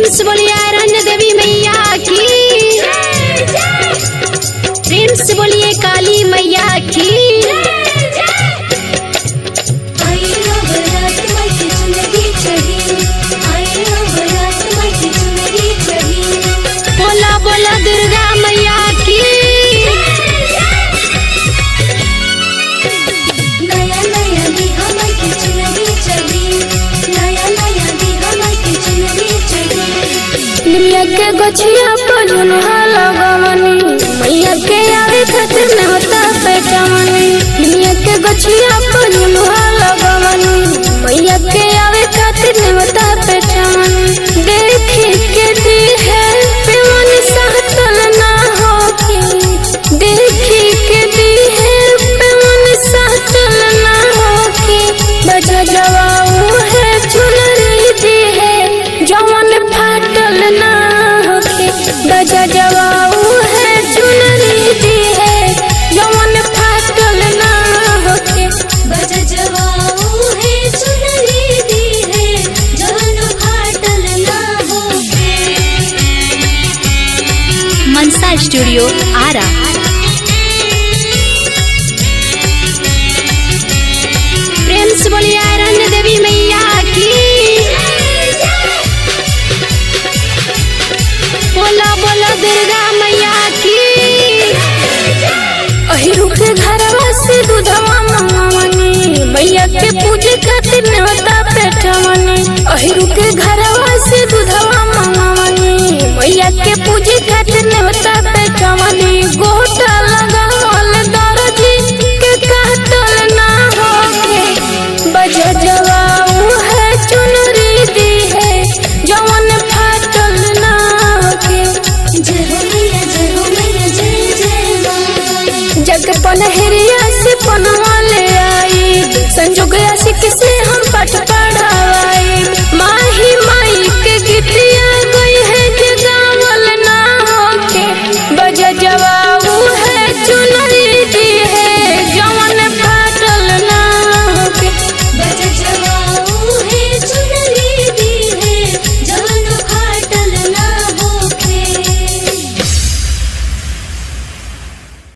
से बोलिए आयरन देवी मैया की, प्रेम से बोलिए काली मैया की। बोला बोला दुर्गा मैया की। नया नया दी हमर के चुनरी चढ़ी, नया नया दी हमर के चुनरी चढ़ी। निमिया के गछिया पर झुनहा लगवनी, मैया के आवे खातिर न होता पेटवनी। निमिया के गछिया पर झुनहा लगवनी, मैया के आवे खातिर न होता पेटवनी। देखी के दी है पेवन सहतल ना होके, देखी के दी है पेवन सहतल ना होके। बजा जवाऊ है चुनरी दी है जवन फाटल ना होके। बजा जवाऊ है चुनरी दी है जवन फाटल ना होके। बजा जवाऊ है चुनरी दी है जवन फाटल ना होके। मनसा स्टूडियो आरा। प्रेम से बोलिए आयरन देवी मैया की। बोला बोला दुर्गा मैया की। अहिरु के घरवा से दूधवा मंगवनी, मैया के पूजे खातिर नेवता पेठवनी। अहिरु के घर